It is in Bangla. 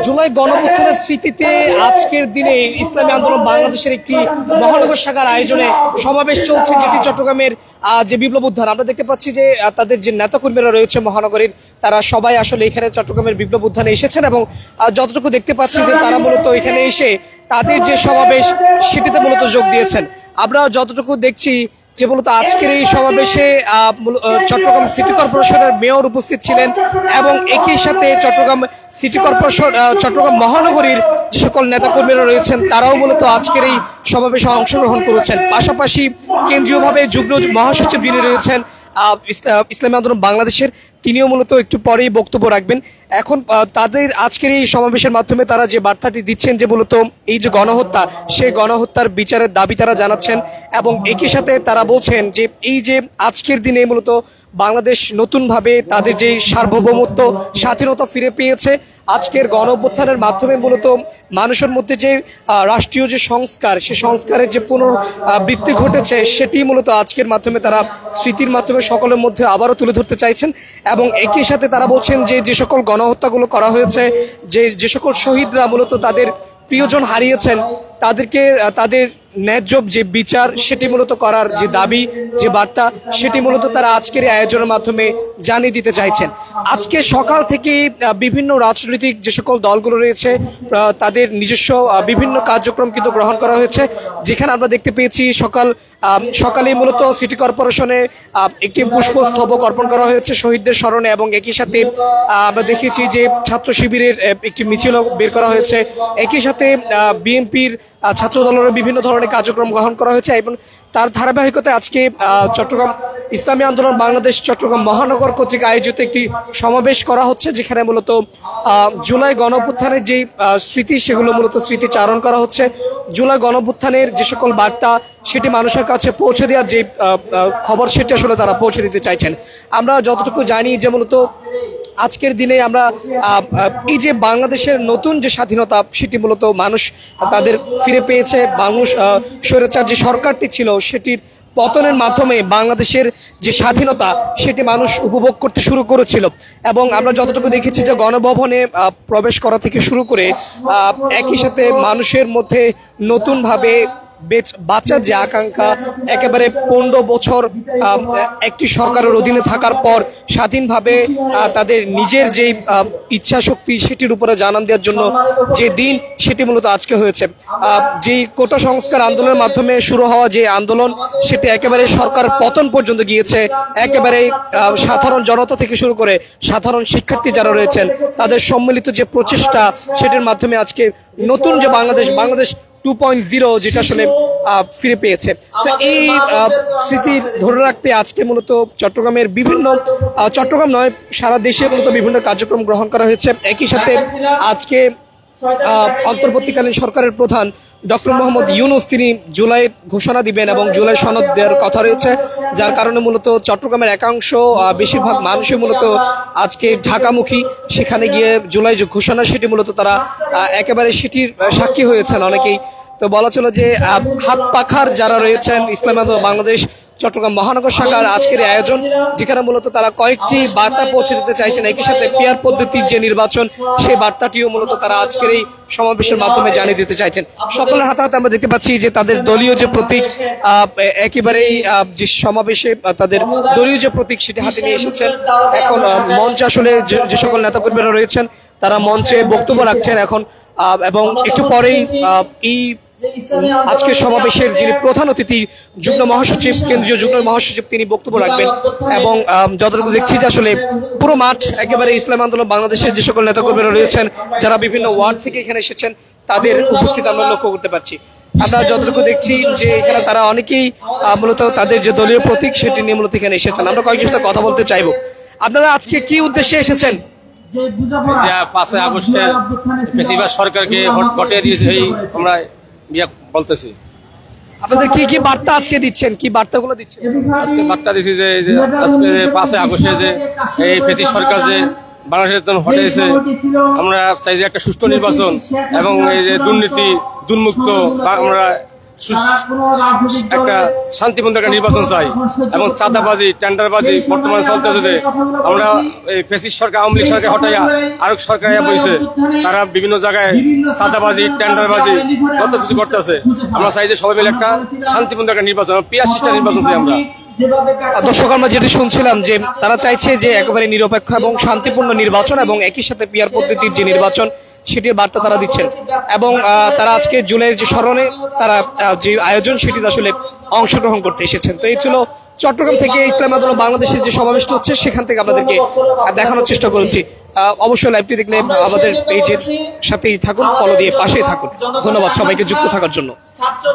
জুলাই গণঅভ্যুত্থানের স্মৃতিতে আজকের দিনে ইসলামী আন্দোলন বাংলাদেশের একটি মহানগর শাখার আয়োজনে সমাবেশ চলছে, যেটি চট্টগ্রামের যে বিপ্লব উত্থান। আমরা দেখতে পাচ্ছি যে তাদের যে নেতাকর্মীরা রয়েছে মহানগরীর, তারা সবাই আসলে এখানে চট্টগ্রামের বিপ্লব উত্থানে এসেছেন এবং যতটুকু দেখতে পাচ্ছি যে তারা মূলত এখানে এসে তাদের যে সমাবেশ সেটিতে মূলত যোগ দিয়েছেন। আমরা যতটুকু দেখছি যে মূলত আজকের এই সমাবেশে চট্টগ্রাম সিটি কর্পোরেশনের মেয়র উপস্থিত ছিলেন এবং একই সাথে চট্টগ্রাম সিটি কর্পোরেশন চট্টগ্রাম মহানগরীর যে সকল নেতাকর্মীরা রয়েছেন তারাও মূলত আজকের এই সমাবেশে অংশগ্রহণ করেছেন। পাশাপাশি কেন্দ্রীয়ভাবে যুগ্ম মহাসচিব যিনি রয়েছেন ইসলামী আন্দোলন বাংলাদেশের, তিনিও মূলত একটু পরেই বক্তব্য রাখবেন। এখন তাদের আজকের এই সমাবেশের মাধ্যমে তারা যে বার্তাটি দিচ্ছেন যে মূলত এই যে গণহত্যা, সেই গণহত্যার বিচারের দাবি তারা জানাচ্ছেন এবং একই সাথে তারা বলছেন যে এই যে আজকের দিনে মূলত বাংলাদেশ নতুনভাবে তাদের যে সার্বভৌমত্ব স্বাধীনতা ফিরে পেয়েছে। আজকের গণঅভ্যুত্থানের মাধ্যমে মূলত মানুষের মধ্যে যে রাষ্ট্রীয় যে সংস্কার, সে সংস্কারের যে পুনরাবৃত্তি ঘটেছে সেটি মূলত আজকের মাধ্যমে তারা স্মৃতির মাধ্যমে সকলের মধ্যে আবারও তুলে ধরতে চাইছেন এবং একই সাথে তারা বলছেন যে যে সকল গণহত্যাগুলো করা হয়েছে, যে সকল শহীদরা মূলত তাদের প্রিয়জন হারিয়েছেন, তাদেরকে তাদের ন্যায্য যে বিচার সেটি মূলত করার যে দাবি, যে বার্তা, সেটি মূলত তারা আজকের এই আয়োজনের মাধ্যমে জানিয়ে দিতে চাইছেন। আজকে সকাল থেকে বিভিন্ন রাজনৈতিক যে সকল দলগুলো রয়েছে তাদের নিজস্ব বিভিন্ন কার্যক্রম কিন্তু গ্রহণ করা হয়েছে, যেখানে আমরা দেখতে পেয়েছি সকালে মূলত সিটি কর্পোরেশনে একটি পুষ্পস্তবক অর্পণ করা হয়েছে শহীদদের স্মরণে এবং একই সাথে আমরা দেখেছি যে ছাত্র শিবিরের একটি মিছিল বের করা হয়েছে। একই সাথে বিএনপির ছাত্র দলের বিভিন্ন ধরনের কার্যক্রম গ্রহণ করা হয়েছে এবং তার ধারাবাহিকতায় আজকে চট্টগ্রাম ইসলামী আন্দোলন বাংলাদেশ চট্টগ্রাম মহানগর কর্তৃক আয়োজিত একটি সমাবেশ করা হচ্ছে, যেখানে মূলত জুলাই গণঅভ্যুত্থানের যে স্মৃতি সেগুলো মূলত স্মৃতিচারণ করা হচ্ছে। জুলাই গণঅভ্যুত্থানের যে সকল বার্তা সেটি মানুষের কাছে পৌঁছে দেওয়ার যে খবর সেটি আসলে তারা পৌঁছে দিতে চাইছেন। আমরা যতটুকু জানি যে মূলত আজকের দিনে আমরা এই যে বাংলাদেশের নতুন যে স্বাধীনতা সেটি মূলত মানুষ তাদের ফিরে পেয়েছে। মানুষ স্বৈরাচার যে সরকারটি ছিল সেটির পতনের মাধ্যমে বাংলাদেশের যে স্বাধীনতা সেটি মানুষ উপভোগ করতে শুরু করেছিল এবং আমরা যতটুকু দেখেছি যে গণভবনে প্রবেশ করা থেকে শুরু করে একই সাথে মানুষের মধ্যে নতুনভাবে বাঁচার যে আকাঙ্ক্ষা, একেবারে 15 বছর একটি সরকারের অধীনে থাকার পর স্বাধীনভাবে তাদের নিজের যে ইচ্ছা শক্তি সেটির উপরে জানান দেওয়ার জন্য যে দিন সেটি মূলত আজকে হয়েছে। যে কোটা সংস্কার আন্দোলনের মাধ্যমে শুরু হওয়া যে আন্দোলন সেটি একেবারে সরকার পতন পর্যন্ত গিয়েছে। একেবারে সাধারণ জনতা থেকে শুরু করে সাধারণ শিক্ষার্থী যারা রয়েছেন তাদের সম্মিলিত যে প্রচেষ্টা সেটির মাধ্যমে আজকে নতুন যে বাংলাদেশ 2.0 যেটা আসলে ফিরে পেয়েছে। তো এই স্মৃতি ধরে রাখতে আজকে মূলত চট্টগ্রামের বিভিন্ন চট্টগ্রাম নয় সারা দেশে মূলত বিভিন্ন কার্যক্রম গ্রহণ করা হয়েছে। একই সাথে আজকে অন্তর্বর্তীকালীন সরকারের প্রধান ডক্টর মোহাম্মদ ইউনূস তিনি জুলাই ঘোষণা দিবেন এবং জুলাই সনদ দেওয়ার কথা রয়েছে, যার কারণে মূলত চট্টগ্রামের একাংশ বেশিরভাগ মানুষই মূলত আজকে ঢাকামুখী। সেখানে গিয়ে জুলাই যে ঘোষণা সেটি মূলত তারা একেবারে সেটির সাক্ষী হয়েছেন অনেকেই। তো বলা চলে যে হাত পাখার যারা রয়েছেন ইসলামী আন্দোলন বাংলাদেশ চট্টগ্রাম মহানগর শাখার আজকের আয়োজন, যেখানে মূলত তারা কয়েকটি বার্তা পৌঁছে দিতে চাইছেন। একই সাথে পিয়ার পদ্ধতির যে নির্বাচন সেই বার্তাটিও মূলত তারা আজকের এই সমাবেশের মাধ্যমে জানিয়ে দিতে চাইছেন। সকলের হাতে হাতে আমরা দেখতে পাচ্ছি যে তাদের দলীয় যে প্রতীক, একেবারেই যে সমাবেশে তাদের দলীয় যে প্রতীক সেটি হাতে নিয়ে এসেছেন। এখন মঞ্চে আসলে যে সকল নেতাকর্মীরা রয়েছেন তারা মঞ্চে বক্তব্য রাখছেন এখন এবং একটু পরেই এই আজকের সমাবেশের যিনি প্রধান অতিথি যুগ্ম মহাসচিব, কেন্দ্রীয় যুগ্ম মহাসচিব, তিনি বক্তব্য রাখবেন এবং যতটুকু দেখছি যে আসলে পুরো মাঠ একেবারে ইসলামী আন্দোলন বাংলাদেশের যে সকল নেতাকর্মীরা রয়েছেন যারা বিভিন্ন ওয়ার্ড থেকে এখানে এসেছেন তাদের উপস্থিতি আমরা লক্ষ্য করতে পারছি। আমরা যতটুকু দেখছি যে এখানে তারা অনেকেই মূলত তাদের যে দলীয় প্রতীক সেটি নিয়ে মূলত এখানে এসেছেন। আমরা কয়েকজনের সাথে কথা বলতে চাইবো। আপনারা আজকে কি উদ্দেশ্যে এসেছেন? 5 আগস্টের বেশিরভাগ সরকারকে হটিয়ে দিয়েছে এই আমরা বলতেছি। আপনাদের কি কি বার্তা আজকে দিচ্ছেন, কি বার্তাগুলো দিচ্ছেন? আজকে বার্তা দিচ্ছি যে আজকে 5 আগস্টে যে এই ফেসিস্ট সরকার যে বাংলাদেশের হটিয়েছে, আমরা চাই যে একটা সুষ্ঠু নির্বাচন এবং এই যে দুর্নীতি দুর্মুক্ত আমরা একটা শান্তিপূর্ণ একটা নির্বাচন চাই এবং চাঁদাবাজি টেন্ডারবাজি বর্তমানে চলতেছে যে আমরা এই ফ্যাসিস্ট সরকার আওয়ামী লীগ সরকার হটাইয়া আরেক সরকার বইছে তারা বিভিন্ন জায়গায় চাঁদাবাজি টেন্ডারবাজি কত কিছু করতেছে। আমরা চাই যে সবাই মিলে একটা শান্তিপূর্ণ একটা নির্বাচন পিয়ার সিস্টেম নির্বাচন চাই আমরা। দর্শক আমরা যেটি শুনছিলাম যে তারা চাইছে যে একেবারে নিরপেক্ষ এবং শান্তিপূর্ণ নির্বাচন এবং একই সাথে পিয়ার পদ্ধতির যে নির্বাচন সেটির বার্তা তারা দিচ্ছেন এবং তারা আজকে জুলাইয়ের যে স্মরণে তারা যে আয়োজন সেটিতে আসলে অংশগ্রহণ করতে এসেছেন। তো এই ছিল চট্টগ্রাম থেকে ইসলামী আন্দোলন বাংলাদেশের যে সমাবেশটা হচ্ছে সেখান থেকে আপনাদেরকে দেখানোর চেষ্টা করেছি। অবশ্যই লাইভটি দেখলে আমাদের পেজের সাথেই থাকুন, ফলো দিয়ে পাশেই থাকুন। ধন্যবাদ সবাইকে যুক্ত থাকার জন্য।